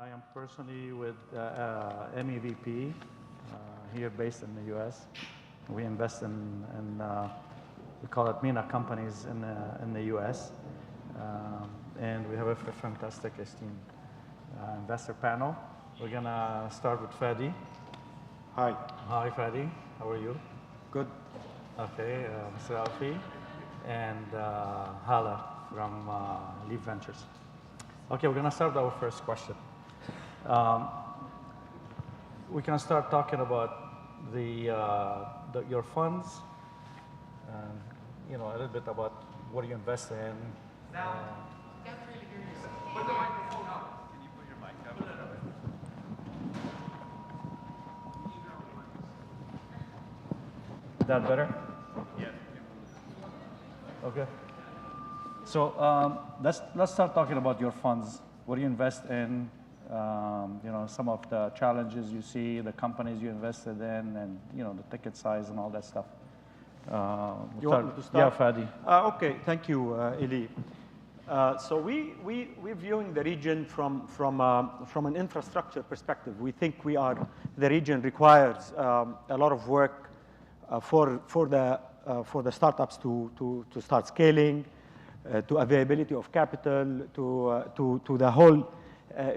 I am personally with MEVP here based in the US. We invest in we call it MENA companies in the US. And we have a fantastic esteemed investor panel. We're going to start with Fadi. Hi. Hi, Fadi. How are you? Good. Okay, Mr. Alfie and Hala from Leaf Ventures. Okay, we're going to start with our first question. We can start talking about your funds, and, a little bit about what you invest in. Now, can't really hear you. Put the microphone up. Can you put your mic up? Is that better? Yes. Okay. So let's start talking about your funds. What do you invest in? Some of the challenges you see, the companies you invested in, and the ticket size and all that stuff. You want me to start? Yeah, Fadi. Okay, thank you, Eli. So we're viewing the region from an infrastructure perspective. We think the region requires a lot of work for the startups to start scaling, to availability of capital, to the whole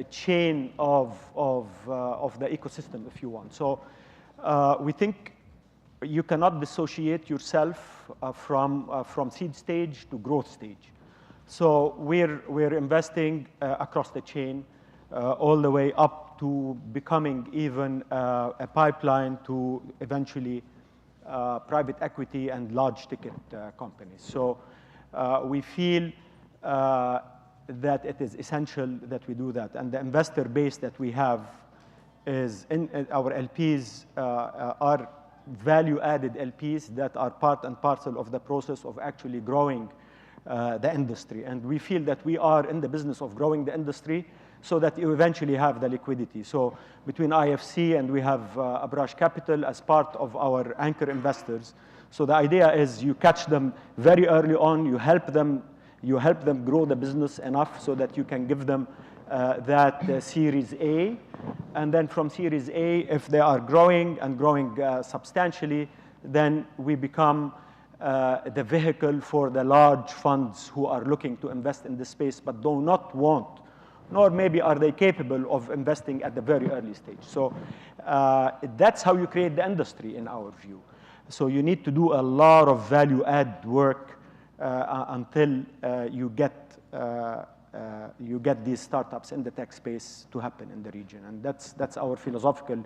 chain of the ecosystem, if you want. So we think you cannot dissociate yourself from seed stage to growth stage. So we're investing across the chain all the way up to becoming even a pipeline to eventually private equity and large ticket companies. So we feel that it is essential that we do that. And the investor base that we have is our LPs are value-added LPs that are part and parcel of the process of actually growing the industry. And we feel that we are in the business of growing the industry so that you eventually have the liquidity. So between IFC and we have Abrash Capital as part of our anchor investors. So the idea is you catch them very early on, you help them grow the business enough so that you can give them that Series A. And then from Series A, if they are growing and growing substantially, then we become the vehicle for the large funds who are looking to invest in this space but do not want, nor maybe are they capable of investing at the very early stage. So that's how you create the industry in our view. So you need to do a lot of value-add work until you get these startups in the tech space to happen in the region. And that's our philosophical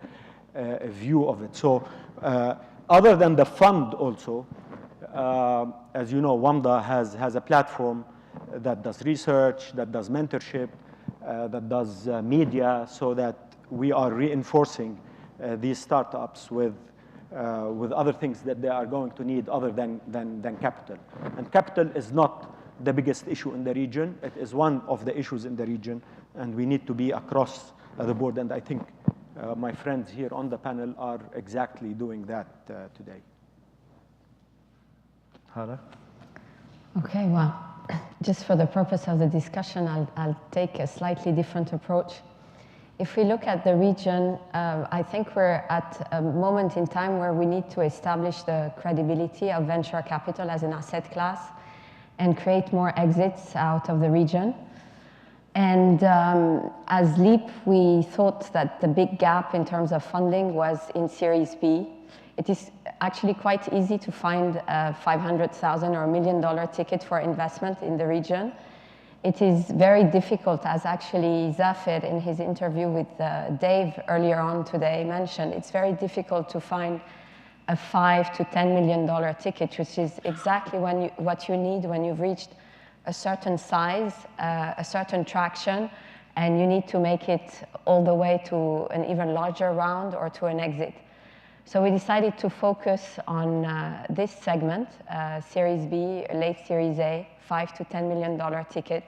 view of it. So other than the fund also, as you know, WAMDA has a platform that does research, that does mentorship, that does media, so that we are reinforcing these startups with other things that they are going to need other than capital. And capital is not the biggest issue in the region. It is one of the issues in the region, and we need to be across the board. And I think my friends here on the panel are exactly doing that today. Hala? Okay, well, just for the purpose of the discussion, I'll take a slightly different approach. If we look at the region, I think we're at a moment in time where we need to establish the credibility of venture capital as an asset class and create more exits out of the region. And as Leap, we thought that the big gap in terms of funding was in Series B. It is actually quite easy to find a $500,000 or $1 million ticket for investment in the region. It is very difficult, as actually Zafir in his interview with Dave earlier on today mentioned, it's very difficult to find a $5 to $10 million ticket, which is exactly what you need when you've reached a certain size, a certain traction, and you need to make it all the way to an even larger round or to an exit. So we decided to focus on this segment, Series B, late Series A, $5 to $10 million tickets.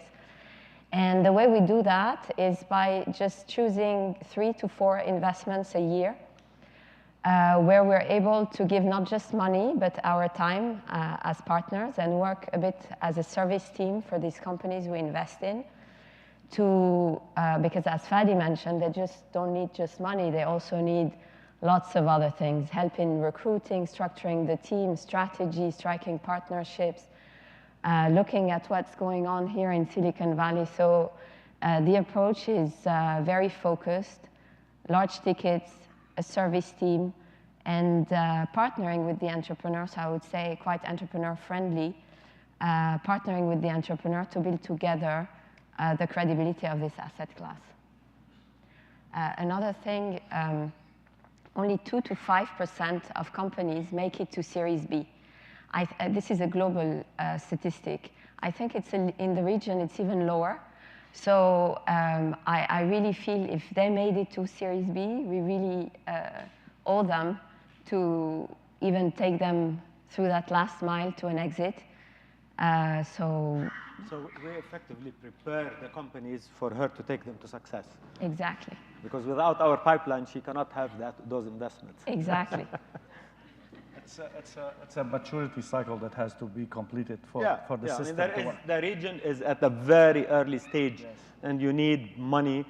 And the way we do that is by just choosing 3 to 4 investments a year, where we're able to give not just money, but our time as partners and work a bit as a service team for these companies we invest in, because as Fadi mentioned, they just don't need just money, they also need lots of other things, help in recruiting, structuring the team, strategy, striking partnerships, looking at what's going on here in Silicon Valley. So the approach is very focused, large tickets, a service team, and partnering with the entrepreneurs, I would say quite entrepreneur-friendly, partnering with the entrepreneur to build together the credibility of this asset class. Another thing, only 2 to 5% of companies make it to Series B. This is a global statistic. I think it's in the region, it's even lower. So I really feel if they made it to Series B, we really owe them to even take them through that last mile to an exit. So we effectively prepare the companies for her to take them to success. Exactly. Because without our pipeline, she cannot have those investments. Exactly. It's a maturity cycle that has to be completed for the system to work. The region is at a very early stage, and you need money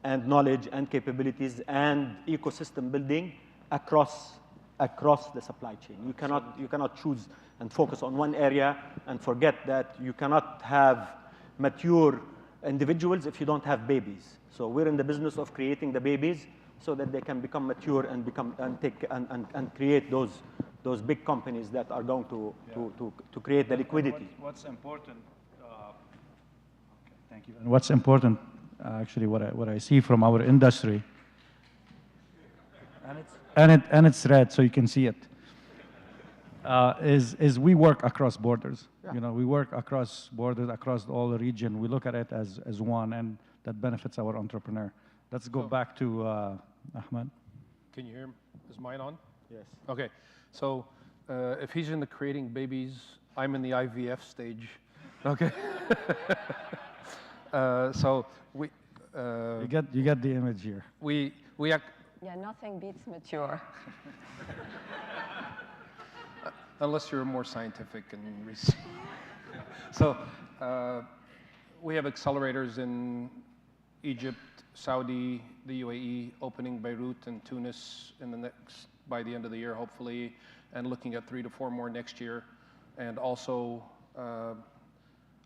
and knowledge and capabilities and ecosystem building across the supply chain. You cannot choose and focus on one area and forget that you cannot have mature individuals if you don't have babies. So we're in the business of creating the babies so that they can become mature and create those big companies that are going to create the liquidity. What's important? Thank you. And what's important, actually, what I see from our industry, and it's red, so you can see it, is we work across borders. Yeah. You know, we work across borders, across all the region. We look at it as one, and that benefits our entrepreneur. Let's go back to Ahmed. Can you hear him? Is mine on? Yes. Okay. So if he's in the creating babies, I'm in the IVF stage. Okay. So we. You get the image here. Yeah, nothing beats mature. Unless you're more scientific and so we have accelerators in Egypt, Saudi, the UAE, opening Beirut and Tunis by the end of the year, hopefully, and looking at 3 to 4 more next year, and also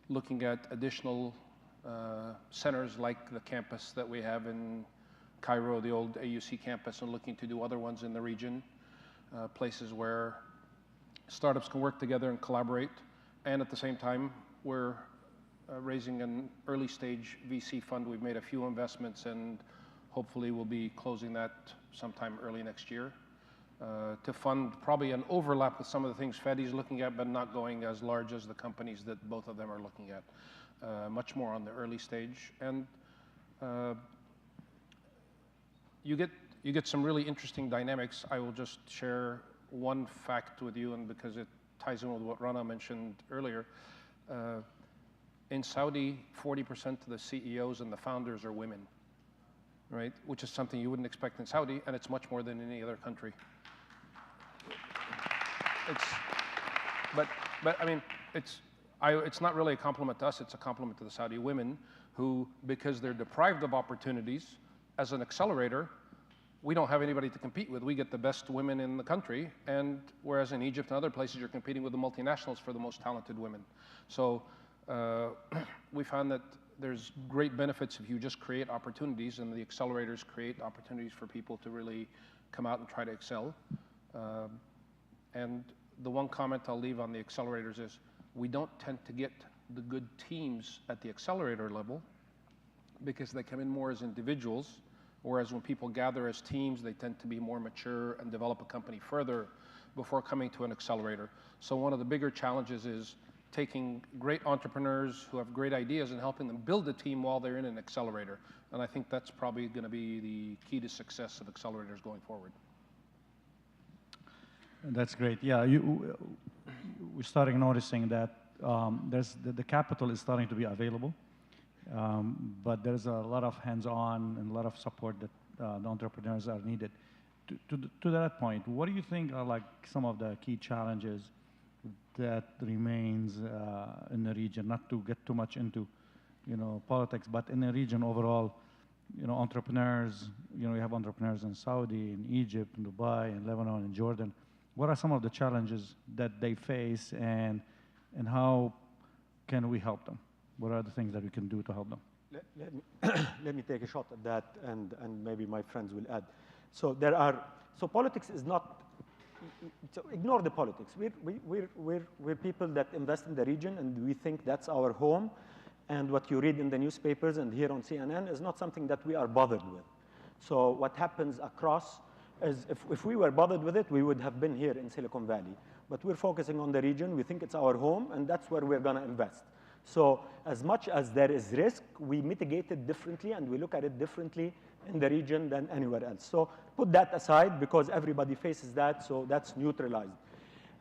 looking at additional centers like the campus that we have in Cairo, the old AUC campus, and looking to do other ones in the region, places where startups can work together and collaborate. And at the same time, we're raising an early stage VC fund. We've made a few investments and hopefully we'll be closing that sometime early next year to fund probably an overlap with some of the things Fadi's looking at, but not going as large as the companies that both of them are looking at, much more on the early stage. And you get some really interesting dynamics. I will just share one fact with you, and because it ties in with what Rana mentioned earlier. In Saudi, 40% of the CEOs and the founders are women, right? Which is something you wouldn't expect in Saudi, and it's much more than any other country. But I mean, it's not really a compliment to us, it's a compliment to the Saudi women who, because they're deprived of opportunities, as an accelerator, we don't have anybody to compete with. We get the best women in the country, and whereas in Egypt and other places, you're competing with the multinationals for the most talented women. So we found that there's great benefits if you just create opportunities, and the accelerators create opportunities for people to really come out and try to excel. And the one comment I'll leave on the accelerators is we don't tend to get the good teams at the accelerator level because they come in more as individuals, whereas when people gather as teams, they tend to be more mature and develop a company further before coming to an accelerator. So one of the bigger challenges is taking great entrepreneurs who have great ideas and helping them build a team while they're in an accelerator. And I think that's probably going to be the key to success of accelerators going forward. That's great. Yeah, we're starting noticing that the capital is starting to be available, but there's a lot of hands-on and a lot of support that the entrepreneurs are needed. To that point, what do you think are like some of the key challenges that remains in the region? Not to get too much into politics, but in the region overall, entrepreneurs, you have entrepreneurs in Saudi, in Egypt, in Dubai, in Lebanon, in Jordan. What are some of the challenges that they face, and how can we help them? What are the things that we can do to help them? Let me take a shot at that, and maybe my friends will add. So politics is not, so ignore the politics. We're people that invest in the region, and we think that's our home. And what you read in the newspapers and here on CNN is not something that we are bothered with. So what happens across is, if we were bothered with it, we would have been here in Silicon Valley. But we're focusing on the region. We think it's our home, and that's where we're going to invest. So as much as there is risk, we mitigate it differently, and we look at it differently in the region than anywhere else. So put that aside, because everybody faces that, so that's neutralized.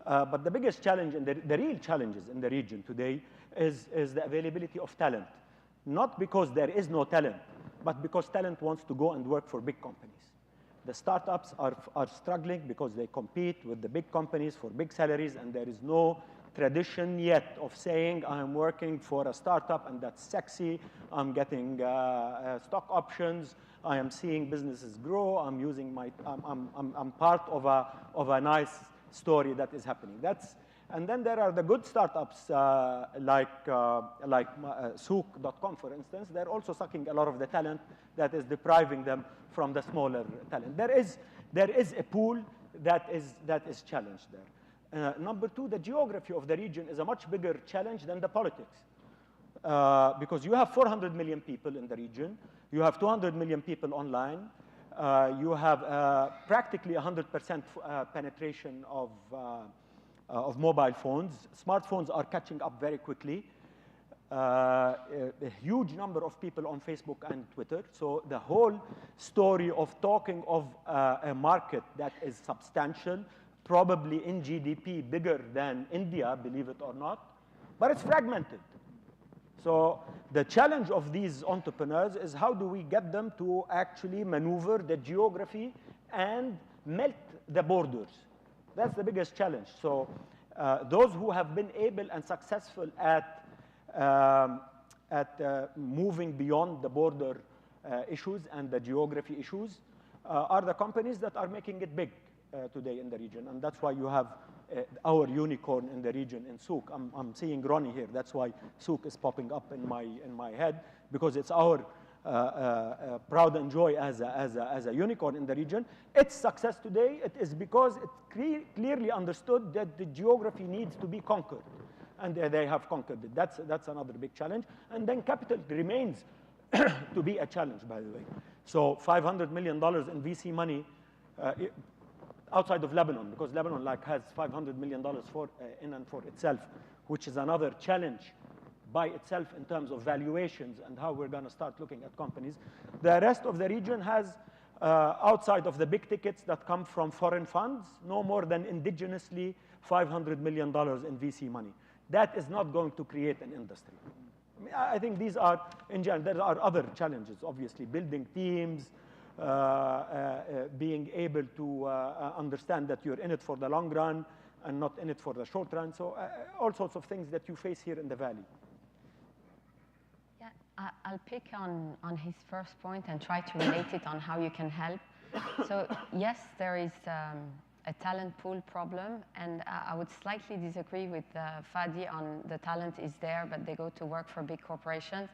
But the biggest challenge, and the real challenges in the region today, is the availability of talent. Not because there is no talent, but because talent wants to go and work for big companies. The startups are struggling because they compete with the big companies for big salaries, and there is no tradition yet of saying, I'm working for a startup and that's sexy, I'm getting stock options, I am seeing businesses grow, I'm part of a nice story that is happening. And then there are the good startups like Souk.com, for instance. They're also sucking a lot of the talent that is depriving them from the smaller talent. There is a pool that is challenged there. Number two, the geography of the region is a much bigger challenge than the politics. Because you have 400 million people in the region. You have 200 million people online. You have practically 100% penetration of mobile phones. Smartphones are catching up very quickly. A huge number of people on Facebook and Twitter. So the whole story of talking of a market that is substantial, probably in GDP bigger than India, believe it or not, but it's fragmented. So the challenge of these entrepreneurs is how do we get them to actually maneuver the geography and melt the borders? That's the biggest challenge. So those who have been able and successful at moving beyond the border issues and the geography issues are the companies that are making it big today in the region. And that's why you have our unicorn in the region in Souk. I'm seeing Ronnie here. That's why Souk is popping up in my head, because it's our proud and joy as a unicorn in the region. Its success today, it is because it clearly understood that the geography needs to be conquered, and they have conquered it. That's another big challenge. And then capital remains to be a challenge, by the way. So $500 million in VC money outside of Lebanon, because Lebanon has $500 million in and for itself, which is another challenge by itself in terms of valuations and how we're going to start looking at companies. The rest of the region has, outside of the big tickets that come from foreign funds, no more than indigenously $500 million in VC money. That is not going to create an industry. I think these are, in general, there are other challenges, obviously, building teams, being able to understand that you're in it for the long run and not in it for the short run. So all sorts of things that you face here in the Valley. Yeah, I'll pick on his first point and try to relate it on how you can help. So yes, there is a talent pool problem, and I would slightly disagree with Fadi on the talent is there, but they go to work for big corporations.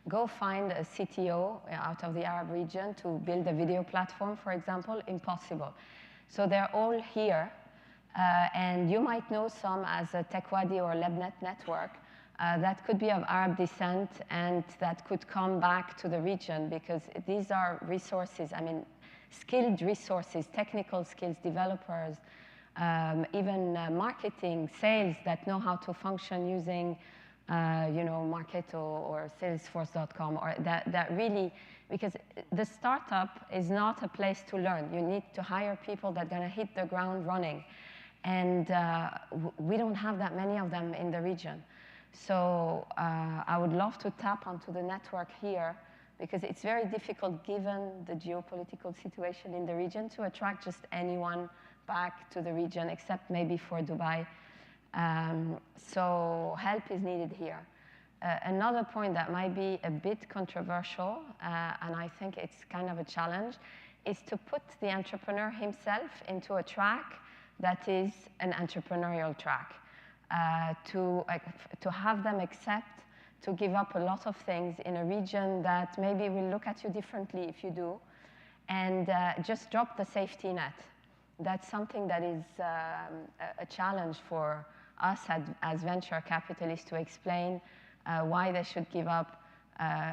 Go find a CTO out of the Arab region to build a video platform, for example, impossible. So they're all here, and you might know some as a Tekwadi or Lebnet network that could be of Arab descent and that could come back to the region, because these are resources, I mean, skilled resources, technical skills, developers, even marketing, sales that know how to function using Marketo or Salesforce.com, or that really, because the startup is not a place to learn. You need to hire people that are going to hit the ground running. And we don't have that many of them in the region. So I would love to tap onto the network here, because it's very difficult, given the geopolitical situation in the region, to attract just anyone back to the region, except maybe for Dubai. So help is needed here. Another point that might be a bit controversial, and I think it's kind of a challenge, is to put the entrepreneur himself into a track that is an entrepreneurial track. To have them accept to give up a lot of things in a region that maybe will look at you differently if you do, and just drop the safety net. That's something that is a challenge for us as venture capitalists to explain why they should give up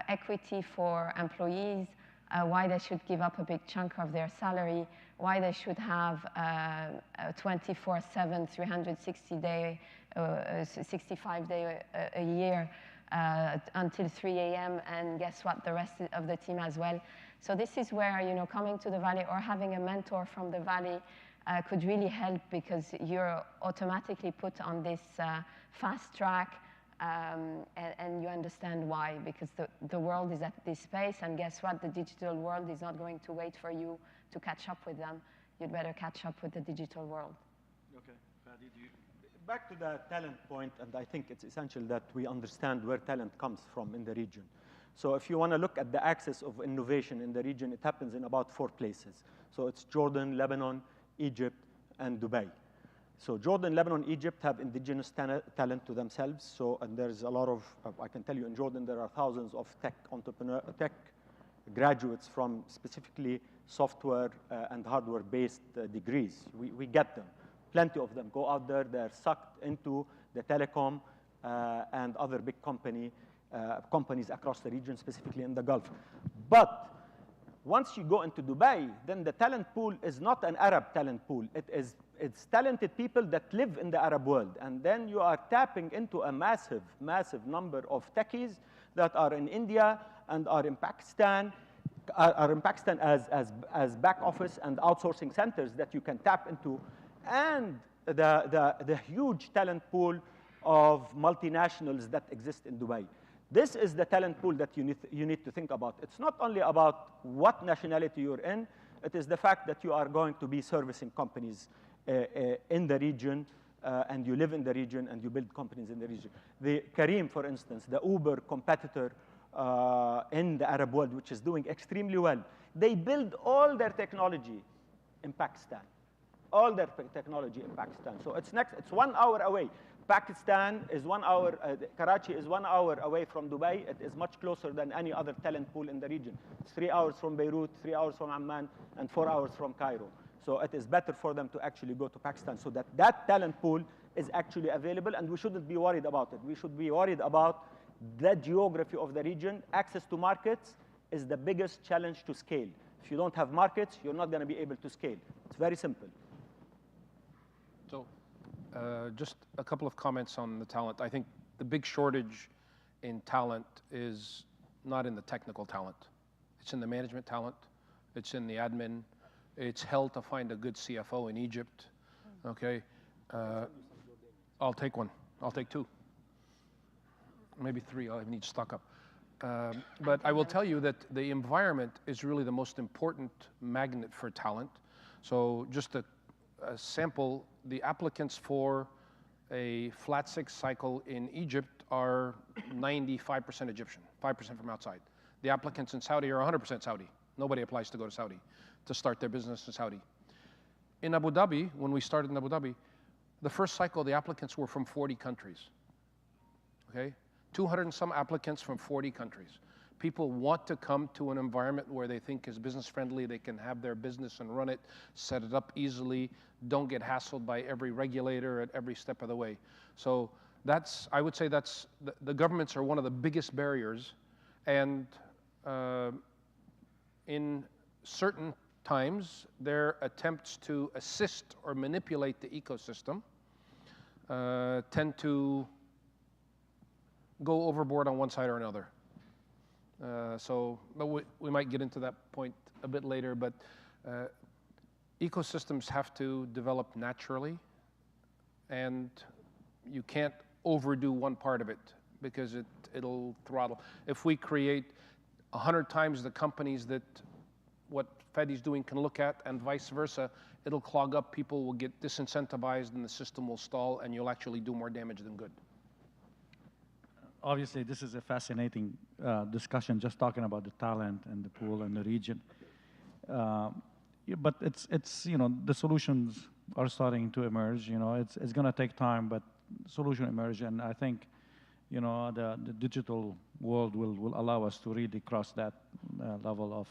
equity for employees, why they should give up a big chunk of their salary, why they should have a 24/7, 360-day, 65-day a year until 3 a.m. and guess what, the rest of the team as well. So this is where, you know, coming to the Valley or having a mentor from the Valley could really help, because you're automatically put on this fast track, and you understand why, because the world is at this pace, and guess what, the digital world is not going to wait for you to catch up with them. You'd better catch up with the digital world. Okay, Fadi, back to the talent point, and I think it's essential that we understand where talent comes from in the region. So if you want to look at the axis of innovation in the region, it happens in about 4 places. So it's Jordan, Lebanon, Egypt, and Dubai. So Jordan, Lebanon, Egypt have indigenous talent to themselves. So, and there's a lot of, I can tell you in Jordan, there are thousands of tech graduates from specifically software and hardware-based degrees. We get them. Plenty of them go out there. They're sucked into the telecom and other big companies across the region, specifically in the Gulf. But once you go into Dubai, then the talent pool is not an Arab talent pool. It's talented people that live in the Arab world. And then you are tapping into a massive, massive number of techies that are in India and are in Pakistan, as back office and outsourcing centers that you can tap into, and the huge talent pool of multinationals that exist in Dubai. This is the talent pool that you need to think about. It's not only about what nationality you're in, it is the fact that you are going to be servicing companies in the region, and you live in the region, and you build companies in the region. The Careem, for instance, the Uber competitor in the Arab world, which is doing extremely well, they build all their technology in Pakistan. All their technology in Pakistan. So it's 1 hour away. Pakistan is 1 hour, Karachi is 1 hour away from Dubai. It is much closer than any other talent pool in the region. It's 3 hours from Beirut, 3 hours from Amman, and 4 hours from Cairo. So it is better for them to actually go to Pakistan, so that talent pool is actually available, and we shouldn't be worried about it. We should be worried about the geography of the region. Access to markets is the biggest challenge to scale. If you don't have markets, you're not going to be able to scale. It's very simple. So just a couple of comments on the talent. I think the big shortage in talent is not in the technical talent. It's in the management talent. It's in the admin. It's hell to find a good CFO in Egypt. Okay, I'll take one. I'll take 2. Maybe 3. I need to stock up. But I will tell you that the environment is really the most important magnet for talent. So just a sample, the applicants for a flat 6 cycle in Egypt are 95% Egyptian, 5% from outside. The applicants in Saudi are 100% Saudi. Nobody applies to go to Saudi to start their business in Saudi. In Abu Dhabi, when we started in Abu Dhabi, the first cycle, the applicants were from 40 countries. Okay? 200 and some applicants from 40 countries. People want to come to an environment where they think is business friendly, they can have their business and run it, set it up easily, don't get hassled by every regulator at every step of the way. So that's, I would say that's, the governments are one of the biggest barriers, and in certain times, their attempts to assist or manipulate the ecosystem tend to go overboard on one side or another. But we might get into that point a bit later, but ecosystems have to develop naturally, and you can't overdo one part of it because it'll throttle. If we create 100 times the companies that what Fadi's doing can look at, and vice versa, it'll clog up, people will get disincentivized, and the system will stall, and you'll actually do more damage than good. obviously, this is a fascinating discussion, just talking about the talent and the pool and the region. Yeah, but it's the solutions are starting to emerge. It's going to take time, but solution emerge, and I think the digital world will allow us to really cross that level of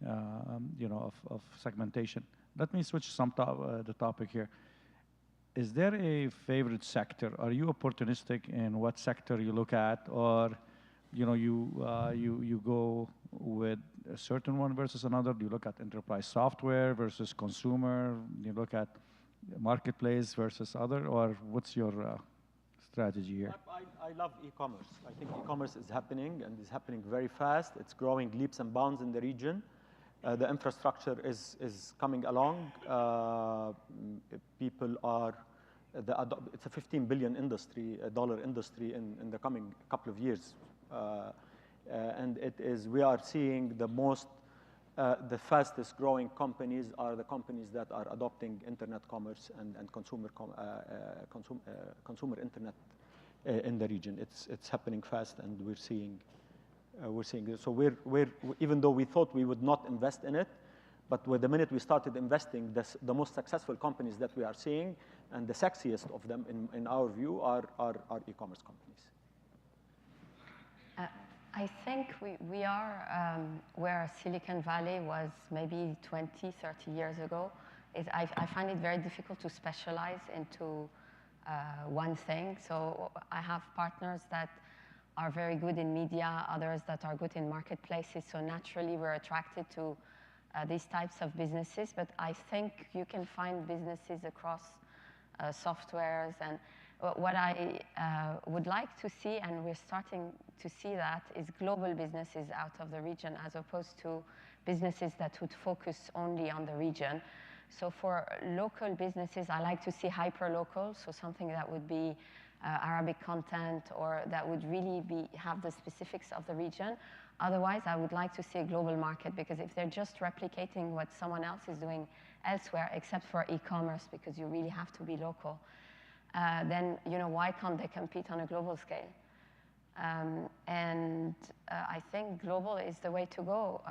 of segmentation. Let me switch the topic here. Is there a favorite sector? Are you opportunistic in what sector you look at, or you go with a certain one versus another? Do you look at enterprise software versus consumer? Do you look at marketplace versus other, or what's your strategy here? I love e-commerce. I think e-commerce is happening and is happening very fast. It's growing leaps and bounds in the region. The infrastructure is coming along. People are, it's a $15 billion dollar industry in the coming couple of years. And we are seeing the fastest growing companies are the companies that are adopting internet commerce and consumer internet in the region. It's happening fast, and we're seeing it. So we're even though we thought we would not invest in it, but the minute we started investing, the most successful companies that we are seeing and the sexiest of them, in our view, are e-commerce companies. I think we are where Silicon Valley was maybe 20, 30 years ago. I find it very difficult to specialize into one thing. So I have partners that are very good in media, others that are good in marketplaces. So naturally, we're attracted to these types of businesses. But I think you can find businesses across softwares. And what I would like to see, and we're starting to see that, is global businesses out of the region as opposed to businesses that would focus only on the region. So for local businesses, I like to see hyper-local, so something that would be Arabic content or that would really have the specifics of the region. Otherwise, I would like to see a global market, because if they're just replicating what someone else is doing elsewhere, except for e-commerce, because you really have to be local, then why can't they compete on a global scale? I think global is the way to go.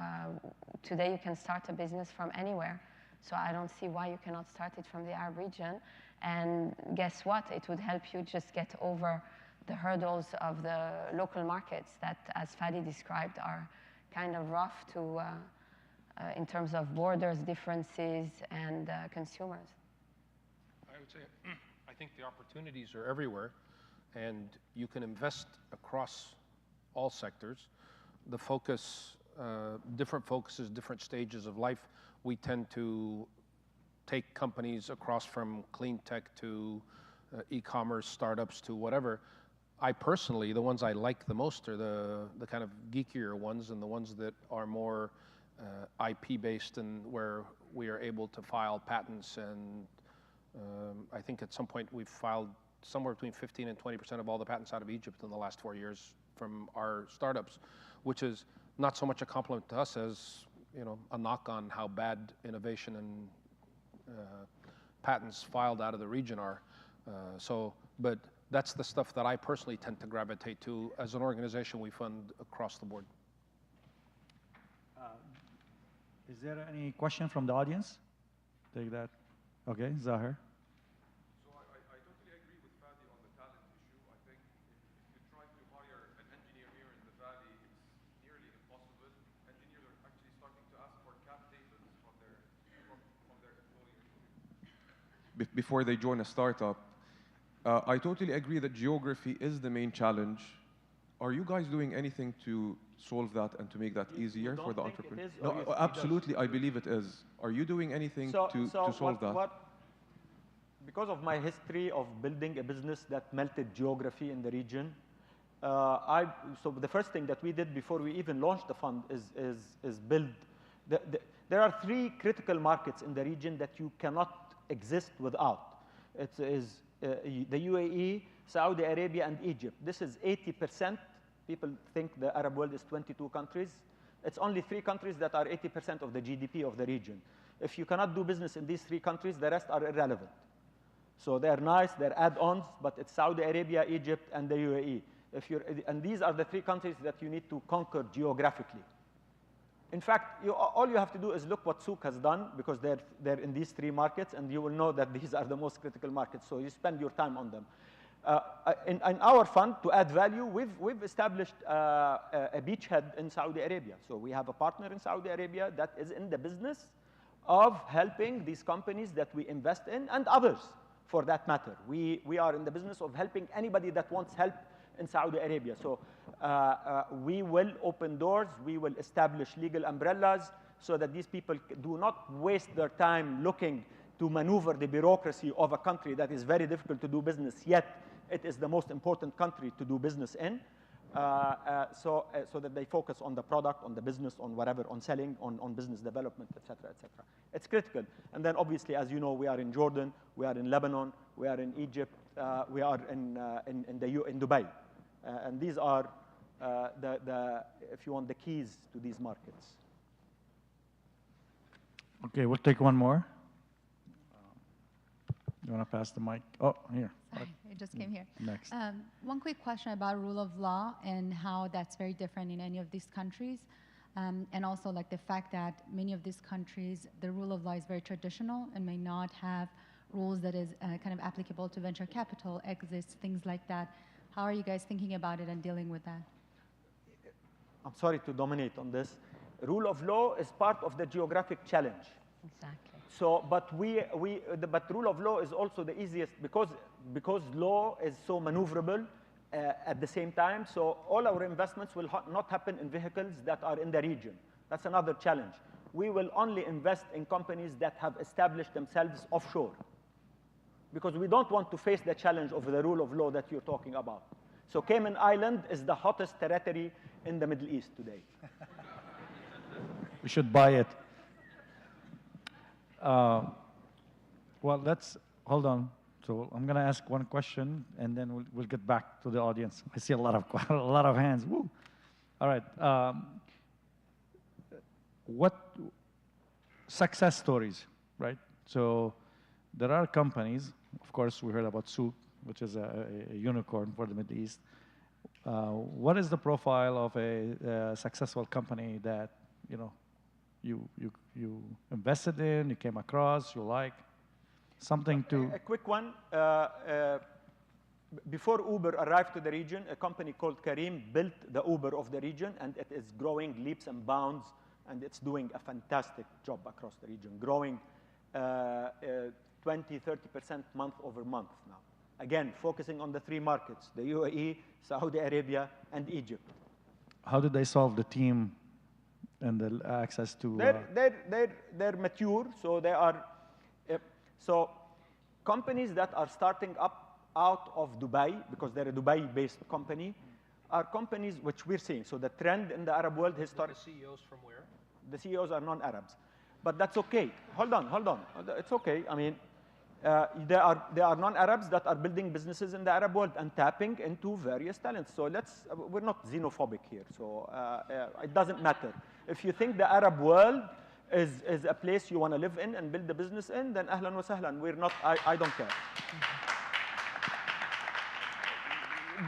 Today, you can start a business from anywhere. So I don't see why you cannot start it from the Arab region. And guess what? It would help you just get over the hurdles of the local markets that, as Fadi described, are kind of rough in terms of borders differences and consumers. I would say, I think the opportunities are everywhere, and you can invest across all sectors. The focus, different focuses, different stages of life. We tend to take companies across from clean tech to e-commerce startups to whatever. I personally, the ones I like the most are the kind of geekier ones, and the ones that are more IP based, and where we are able to file patents. And I think at some point we've filed somewhere between 15 and 20% of all the patents out of Egypt in the last 4 years from our startups, which is not so much a compliment to us as a knock on how bad innovation and patents filed out of the region are. But that's the stuff that I personally tend to gravitate to. As an organization, we fund across the board. Is there any question from the audience? Take that. Okay, Zahir. So I totally agree with Fadi on the talent issue. I think if you try to hire an engineer here in the Valley, it's nearly impossible. Engineers are actually starting to ask for cap tables from their employers. Before they join a startup, I totally agree that geography is the main challenge. Are you guys doing anything to solve that and to make that easier for the entrepreneur? No, absolutely, I believe it is. Are you doing anything to solve that? Because of my history of building a business that melted geography in the region, so the first thing that we did before we even launched the fund is build. There are 3 critical markets in the region that you cannot exist without. It is the UAE, Saudi Arabia, and Egypt. This is 80%. People think the Arab world is 22 countries. It's only 3 countries that are 80% of the GDP of the region. If you cannot do business in these 3 countries, the rest are irrelevant. So they're nice, they're add-ons, but it's Saudi Arabia, Egypt, and the UAE. And these are the 3 countries that you need to conquer geographically. In fact, all you have to do is look what Souk has done, because they're in these 3 markets, and you will know that these are the most critical markets, so you spend your time on them. In our fund, to add value, we've established a beachhead in Saudi Arabia. So we have a partner in Saudi Arabia that is in the business of helping these companies that we invest in, and others, for that matter. We are in the business of helping anybody that wants help in Saudi Arabia. So we will open doors, we will establish legal umbrellas so that these people do not waste their time looking to maneuver the bureaucracy of a country that is very difficult to do business, yet it is the most important country to do business in, so that they focus on the product, on the business, on whatever, on selling, on business development, et cetera, et cetera. It's critical. And then obviously, as you know, we are in Jordan, we are in Lebanon, we are in Egypt, we are in Dubai. And these are, if you want, the keys to these markets. Okay, we'll take one more. You want to pass the mic? Oh, here. Sorry, it just came here. Next. One quick question about rule of law and how that's very different in any of these countries. And also like the fact that many of these countries, the rule of law is very traditional and may not have rules that is kind of applicable to venture capital, exits, things like that. How are you guys thinking about it and dealing with that? I'm sorry to dominate on this. Rule of law is part of the geographic challenge. Exactly. So, but rule of law is also the easiest because law is so maneuverable at the same time. So all our investments will not happen in vehicles that are in the region. That's another challenge. We will only invest in companies that have established themselves offshore, because we don't want to face the challenge of the rule of law that you're talking about. So Cayman Island is the hottest territory in the Middle East today. We should buy it. Well, hold on. So I'm going to ask one question, and then we'll get back to the audience. I see a lot of hands. Woo. All right. What success stories, right? So there are companies. Of course, we heard about Souk, which is a unicorn for the Middle East. What is the profile of a successful company that you invested in, you came across, you like? Something to... A quick one. Before Uber arrived to the region, a company called Kareem built the Uber of the region, and it is growing leaps and bounds, and it's doing a fantastic job across the region, growing 20–30% month over month now. Again, focusing on the 3 markets, the UAE, Saudi Arabia, and Egypt. How did they solve the team and the access to... They're mature, so they are... So companies that are starting up out of Dubai, because they're a Dubai-based company, are companies which we're seeing. So the trend in the Arab world historically... The CEOs from where? The CEOs are non-Arabs. But that's okay. Hold on. It's okay. I mean, there are non-Arabs that are building businesses in the Arab world and tapping into various talents. So we're not xenophobic here. So it doesn't matter. If you think the Arab world is a place you want to live in and build a business in, then ahlan wa sahlan. We're not, I don't care.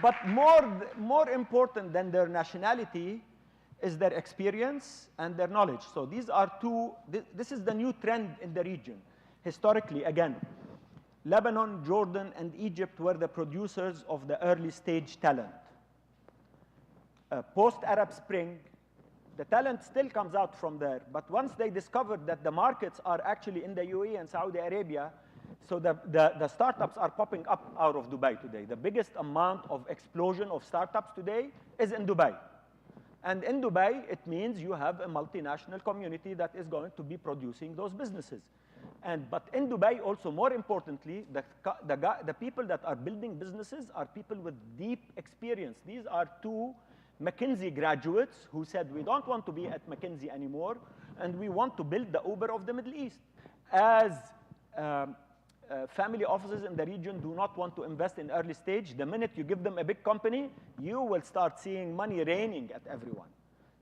But more important than their nationality is their experience and their knowledge. So these are this is the new trend in the region. Historically, again, Lebanon, Jordan, and Egypt were the producers of the early stage talent. Post-Arab Spring, the talent still comes out from there. But once they discovered that the markets are actually in the UAE and Saudi Arabia, so the startups are popping up out of Dubai today. The biggest amount of explosion of startups today is in Dubai. And in Dubai, it means you have a multinational community that is going to be producing those businesses. But in Dubai, also more importantly, the people that are building businesses are people with deep experience. These are 2 McKinsey graduates who said, we don't want to be at McKinsey anymore, and we want to build the Uber of the Middle East. As family offices in the region do not want to invest in early stage, the minute you give them a big company, you will start seeing money raining at everyone.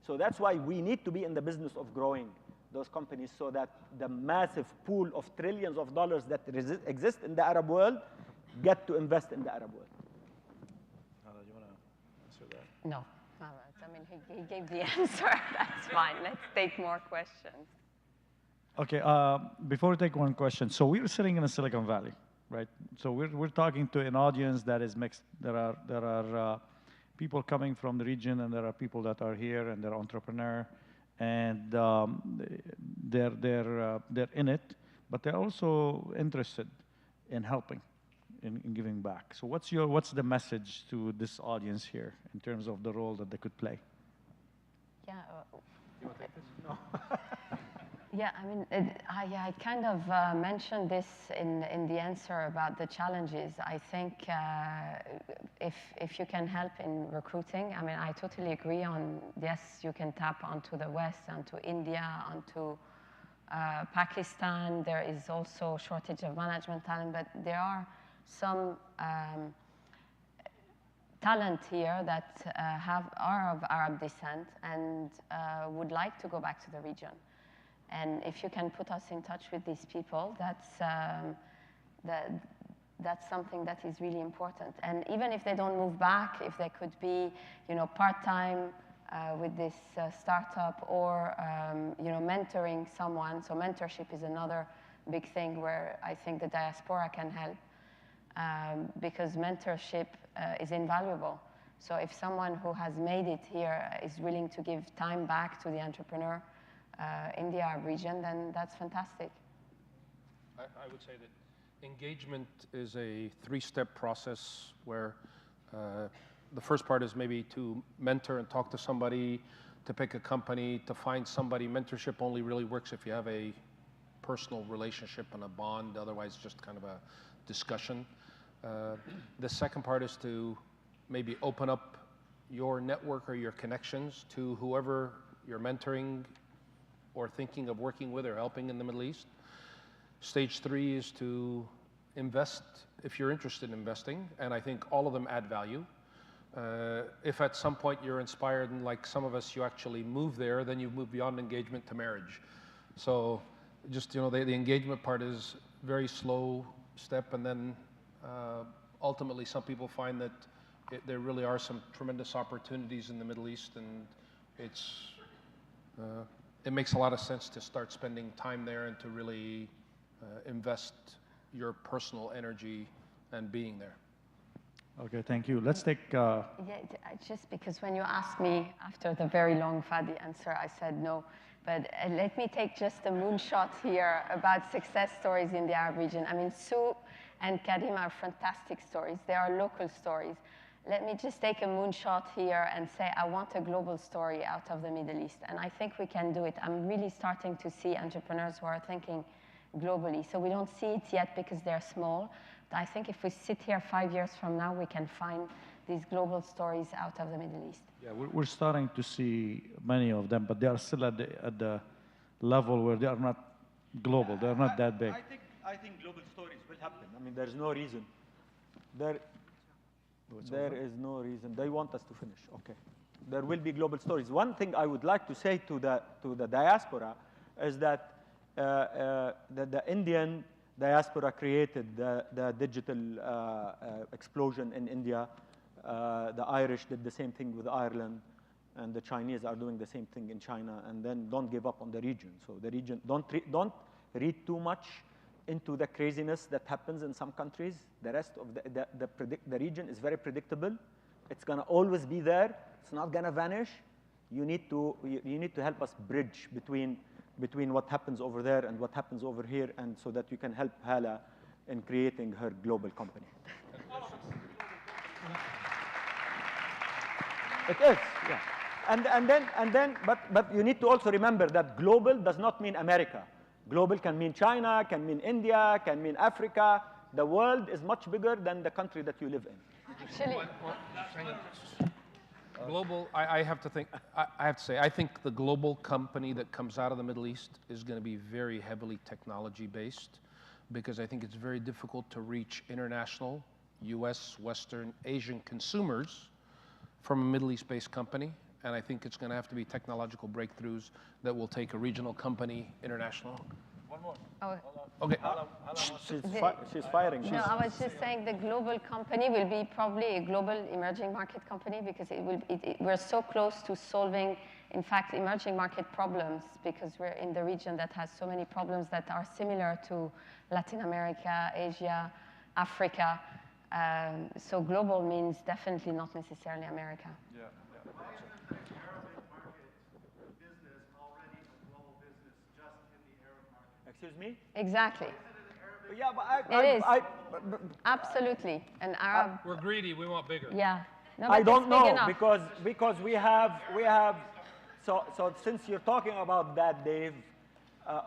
So that's why we need to be in the business of growing those companies, so that the massive pool of trillions of dollars that exist in the Arab world get to invest in the Arab world. No. All right. I mean, he gave the answer. That's fine. Let's take more questions. Okay, before we take one question, so we're sitting in a Silicon Valley, right? So we're talking to an audience that is mixed. There are people coming from the region, and there are people that are here, and they're entrepreneur, and they're in it, but they're also interested in helping, in giving back. So what's the message to this audience here in terms of the role that they could play? Yeah. You want to take this? No. Yeah, I mean, I kind of mentioned this in the answer about the challenges. I think if you can help in recruiting, I mean, I totally agree on, yes, you can tap onto the West, onto India, onto Pakistan. There is also shortage of management talent, but there are some talent here that are of Arab descent and would like to go back to the region. And if you can put us in touch with these people, that's something that is really important. And even if they don't move back, if they could be, part-time with this startup, or mentoring someone. So mentorship is another big thing where I think the diaspora can help, because mentorship is invaluable. So if someone who has made it here is willing to give time back to the entrepreneur in the Arab region, then that's fantastic. I would say that engagement is a three-step process where the first part is maybe to mentor and talk to somebody, to pick a company, to find somebody. Mentorship only really works if you have a personal relationship and a bond, otherwise just kind of a discussion. The second part is to maybe open up your network or your connections to whoever you're mentoring or thinking of working with or helping in the Middle East. Stage 3 is to invest if you're interested in investing, and I think all of them add value. If at some point you're inspired, and like some of us, you actually move there, then you move beyond engagement to marriage. So just, the engagement part is very slow step, and then ultimately some people find that there really are some tremendous opportunities in the Middle East, and it makes a lot of sense to start spending time there and to really invest your personal energy and being there. Okay, thank you. Let's take... Yeah, just because when you asked me after the very long Fadi answer, I said no. But let me take just a moonshot here about success stories in the Arab region. I mean, Sue and Karim are fantastic stories. They are local stories. Let me just take a moonshot here and say I want a global story out of the Middle East. And I think we can do it. I'm really starting to see entrepreneurs who are thinking globally. So we don't see it yet because they're small. But I think if we sit here 5 years from now, we can find these global stories out of the Middle East. Yeah, we're starting to see many of them, but they are still at the level where they are not global. They're not that big. I think global stories will happen. I mean, there's no reason. There is no reason. They want us to finish. Okay. There will be global stories. One thing I would like to say to the diaspora is that the Indian diaspora created the digital explosion in India. The Irish did the same thing with Ireland, and the Chinese are doing the same thing in China. And then don't give up on the region. So the region, don't read too much into the craziness that happens in some countries. The rest of the region is very predictable. It's going to always be there. It's not going to vanish. You need to help us bridge between what happens over there and what happens over here, and so that you can help Hala in creating her global company. It is, yeah. But you need to also remember that global does not mean America. Global can mean China, can mean India, can mean Africa. The world is much bigger than the country that you live in. Actually, Global, I have to say, I think the global company that comes out of the Middle East is going to be very heavily technology based, because I think it's very difficult to reach international, US, Western, Asian consumers from a Middle East based company. And I think it's going to have to be technological breakthroughs that will take a regional company international. One Oh, Okay. She's firing. no, I was just saying the global company will be probably a global emerging market company because we're so close to solving, in fact, emerging market problems because we're in the region that has so many problems that are similar to Latin America, Asia, Africa. So global means definitely not necessarily America. Yeah. Why isn't the Arabic market business already a global business just in the Arab market? Excuse me? Exactly. Yeah, but It is. Absolutely. An Arab. We're greedy. We want bigger. Yeah. No, I but don't it's big know enough. because we have so since you're talking about that, Dave,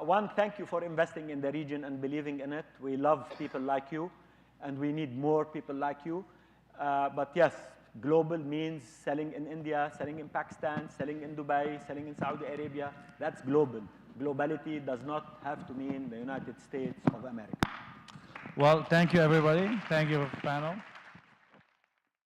one, thank you for investing in the region and believing in it. We love people like you, and we need more people like you. But yes, global means selling in India, selling in Pakistan, selling in Dubai, selling in Saudi Arabia. That's global. Globality does not have to mean the United States of America. Well, thank you, everybody. Thank you, panel.